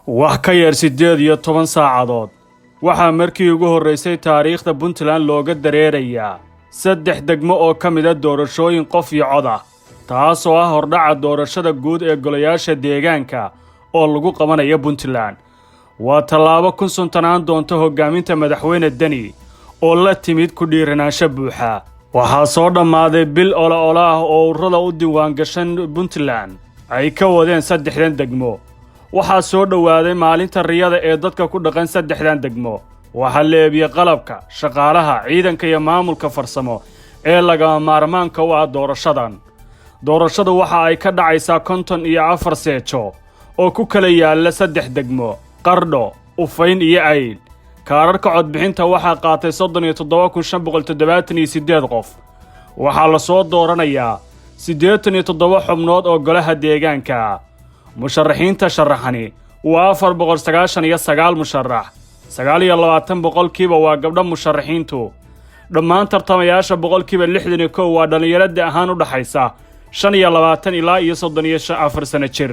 wax ka yar 18 saacadood waxaa markii ugu horeysay taariikhda Puntland looga dareerayaa 3 degmo oo ka mid ah doorashooyin qof iyo cod ah taasoo ah hordhaca doorashada guud ee golayaasha deegaanka oo lagu qabanayo Puntland waa tallaabo ku suntanaan doonta hogaaminta madaxweyne Dani oo la timid ku dhiiranaansho buuxa waxaa soo dhammaaday bil ola ah oo ururada u diiwaan gashan Puntland ay ka wadeen 3 degmo waxaa soo dhawaaday maalinta riyada ee dadka ku dhaqan 3 degmo waxa leebiye qalabka shaqaalaha ciidanka iyo maamulka farsamo ee laga maarmaanka u ah doorashada waxa ay ka dhacaysaa 54 seejo oo ku kala yaala 3 degmo Qardho Ufayn iyo Ayl kaararka codbixinta waxaa qaatay 37578 qof waxaa la soo dooranayaa 87 xubnood oo golaha deegaanka musharaxiinta sharaxani waa 499 musharax 29 boqolkiiba waa gabdho musharaxiintu dhammaan tartamayaasha boqolkiiba 61 waa dhalinyarada ahaan u dhaxaysa 25 ilaa 34 sano jir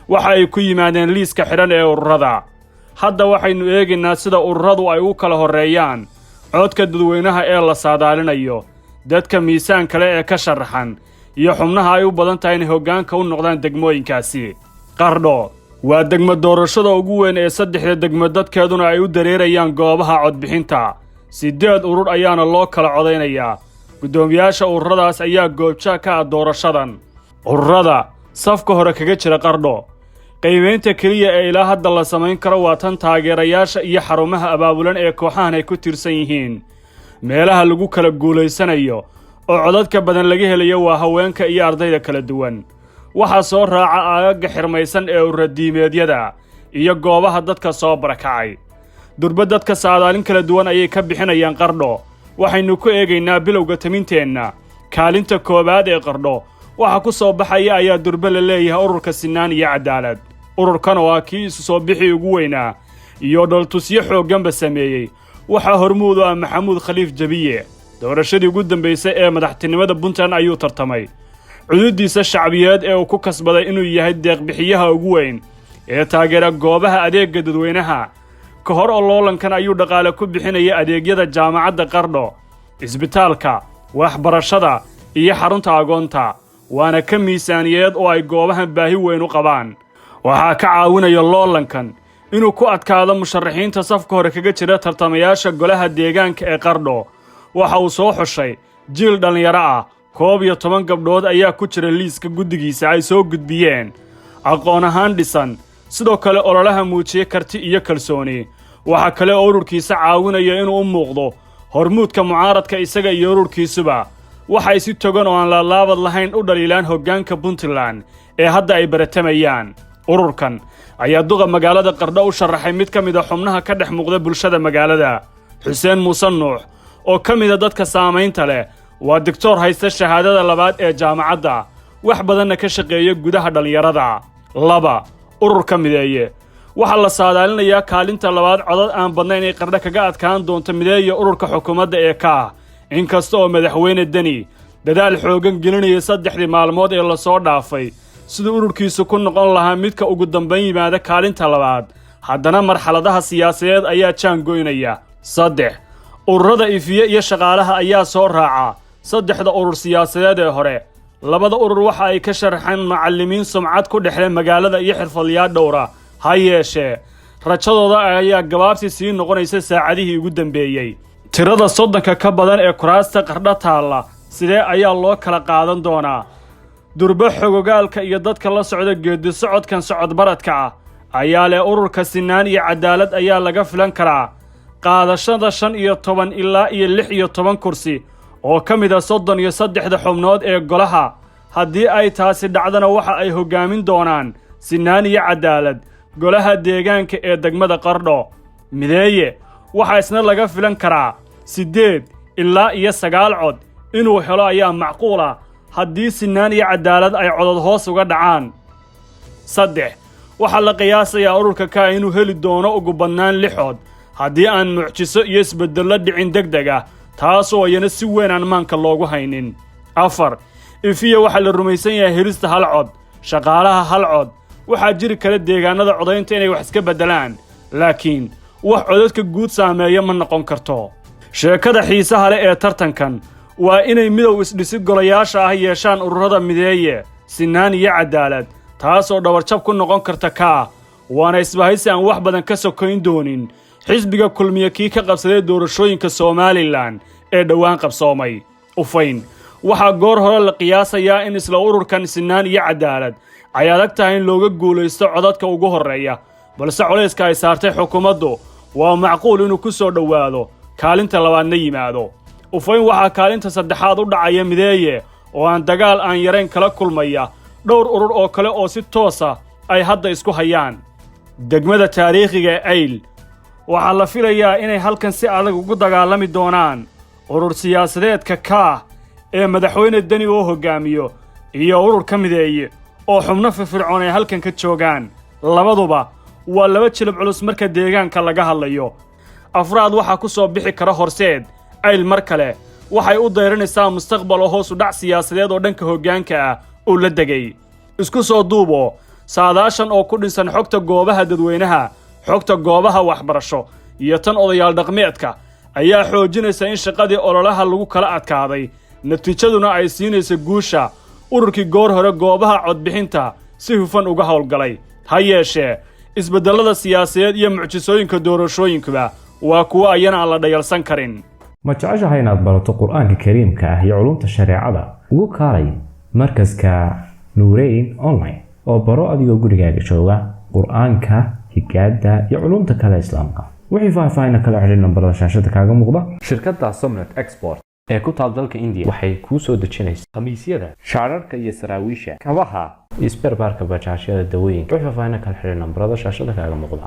waxa ay ku yimaadeen liiska xiran ee ururada hadda waxaynu eegaynaa sida ururadu ay u kala horeeyaan codka dadweynaha ee la saadaalinayo dadka miisaan kale ee ka sharaxan iyo xubnaha ay u badan tahay in hoggaanka u noqdaan degmooyinkaasi Qardho waa degmo doorashada ugu weyn ee 3 degmo dadkeeduna ay u dareerayaan goobaha codbixinta 8 urur ayaana loo kala codeynayaa gudoomiyaasha ururadaas ayaa goobjoog ka ah doorashadan ururada safka hore kaga jira Qardho qiimeynta kaliya ee ilaa hadda la samayn karo waa tan taageerayaasha iyo xarumaha abaabulan ee kooxahan ay ku tirsan yihiin meelaha lagu kala guuleysanayo oo codadka badan laga helayo waa haweenka iyo ardayda kala duwan waxaa soo raaca aagaga xirmaysan ee ururadiimeedyada iyo goobaha dadka soo barakacay durba dadka saadaalin kala duwan ayay ka bixinayaan Qardho waxaynu ku eegaynaa bilowga taminteenna kaalinta koobaad ee Qardho waxa ku soo baxaya ayaa durba la leeyahay ururka Sinaan iyo Cadaalad ururkan waa kii isu soo bixi ugu weynaa iyo dhaltusyo xoogganba sameeyay waxa hormuud ah Maxamuud Khaliif Jabiye doorashadii ugu dambeysay ee madaxtinimada Puntland ayuu tartamay cududiisa shacbiyeed ee uu ku kasbaday inuu yahay deeq bixiyaha ugu weyn ee taageera goobaha adeegga dadweynaha ka hor oloolankan ayuu dhaqaale ku bixinaya adeegyada jaamacadda Qardho isbitaalka waxbarashada iyo xarunta agoonta waana ka miisaaniyeed oo ay goobahan baahi weyn u qabaan waxaa ka caawinaya loolankan inuu ku adkaado musharaxiinta safka hore kaga jira tartamayaasha golaha deegaanka ee Qardho waxa uu soo xushay jiil dhalinyaro ah 11 gabdhood ayaa ku jira liiska guddigiisa ay soo gudbiyeen aqoon ahaan dhisan sidoo kale ololaha muujiyay karti iyo kalsooni waxa kale oo ururkiisa caawinaya inuu u muuqdo hormuudka mucaaradka isaga iyo ururkiisuba waxay si togan oo aan la laabad lahayn u dhaliilaan hoggaanka Puntland ee hadda ay baratamayaan ururkan ayaa duqa magaalada Qardho u sharaxay mid ka mid ah xubnaha ka dhex muuqda bulshada magaalada Xuseen Muuse Nuux oo ka mid ah dadka saameynta leh waa doctor haysta shahaadada labaad ee jaamacadda wax badanna ka shaqeeya gudaha dhalinyarada 2 ururka mideeye waxa la saadaalinayaa kaalinta labaad codad aan badnayn ee Qardho kaga adkaan doonto mideeye ururka xukuumadda ee ka inkasta oo madaxweyne Dani dadaal xoogan gelinaya 3 maalmood ee la soo dhaafay sidoo ururkiisu ku noqon lahaa midka ugu dambeyn yimaada kaalinta labaad haddana marxaladaha siyaasadeed ayaa jaangoynaya 3 ururada ifiye iyo shaqaalaha ayaa soo raaca 3 urur siyaasadeed ee hore 2 urur waxa ay ka sharaxeen macallimiin sumcad ku dhexlay magaalada iyo xirfadlayaal dhowra ha yeeshee rajadooda ayaa gabaabsi sii noqonaysa saacadihii ugu dambeeyay tirada 30 ka badan ee kuraasta Qardho taala sidee ayaa loo kala qaadan doonaa durba xogogaalka iyo dadka la socda geedi socodkan socod baradka ah ayaa leh ururka Sinaan iyo Cadaalad ayaa laga filan karaa qaadashada 15 ilaa 16 kursi oo ka mid ah 33 xubnood ee golaha haddii ay taasi dhacdana waxa ay hogaamin doonaan Sinaan iyo Cadaalad golaha deegaanka ee degmada Qardho mideeye waxa isna laga filan karaa 8 ilaa 9 cod inuu helo ayaa macquul ah haddii Sinaan iyo Cadaalad ay codad hoos uga dhacaan 3 waxa la qiyaasayaa ururka ka inuu heli doono ugu badnaan 6 cod haddii aan mucjiso iyo isbeddello dhicin degdeg ah taasoo ayana si weyn aan maanka loogu haynin 4 ifiye waxa la rumaysan yahay helista 1 cod shaqaalaha 1 cod waxaa jiri kara deegaanada codaynta inay wax iska beddelaan laakiin wax codadka guud saameeya ma noqon karto sheekada xiisaha leh ee tartankan waa inay midow isdhisid golayaasha ah yeeshaan ururada mideeye sinaan iyo cadaalad taasoo dhabarjab ku noqon karta kaa waana isbahaysi aan wax badan ka sokayn doonin xisbiga kulmiye kii ka qabsaday doorashooyinka Somaliland ee dhawaan qabsoomay ufayn waxaa goor hore la qiyaasayaa in isla ururkan sinaan iyo cadaalad ay adag tahay in looga guulaysto codadka ugu horeeya balse culayska ay saartay xukuumaddu waa macquul inuu ku soo dhowaado kaalinta labaadna yimaado ufayn waxaa kaalinta saddexaad u dhacaya mideeye oo aan dagaal aan yarayn kala kulmaya dhowr urur oo kale oo si toosa ay hadda isku hayaan degmada taariikhiga ee ayl waxaa la filayaa inay halkan si adag ugu dagaalami doonaan urur siyaasadeedka kaah ee madaxweyne deni oo hogaamiyo iyo urur ka mideeye oo xubno firfircoon ay halkan ka joogaan labaduba waa laba jilib culus marka deegaanka laga hadlayo afraad waxaa ku soo bixi kara horseed ayl mar kale waxay u dayranaysaa mustaqbal oo hoos u dhac siyaasadeed oo dhanka hoggaanka ah uu la degay isku soo duubo saadaashan oo ku dhinsan xogta goobaha dadweynaha xogta goobaha waxbarasho iyo tan odayaal dhaqmeedka ayaa xoojinaysa in shaqadii ololaha lagu kala adkaaday natiijaduna ay siinaysa guusha ururkii goor hore goobaha codbixinta si hufan uga howlgalay ha yeeshee isbeddellada siyaasadeed iyo mucjisooyinka doorashooyinkuba waa kuwo ayana aan la dhayalsan karin ma jeceshahay inaad barato qur-aanka kariimka ah iyo culumta shareecada ugu kaalay markaska nuureyn online oo baro adigoo gurigaaga jooga qur-aanka higaada iyo culumta kale islaamka wixii faahfaahin kala xiriir nambarada shaashada kaaga muuqda shirkadda Somnet Export ee ku taal dalka India waxay ku soo dejinaysaa khamiisyada shaararka iyo saraawiisha kabaha isberbarka bajaajyada dawooyinka wixii faahfaahin kala xiriir nambarada shaashada kaaga muuqda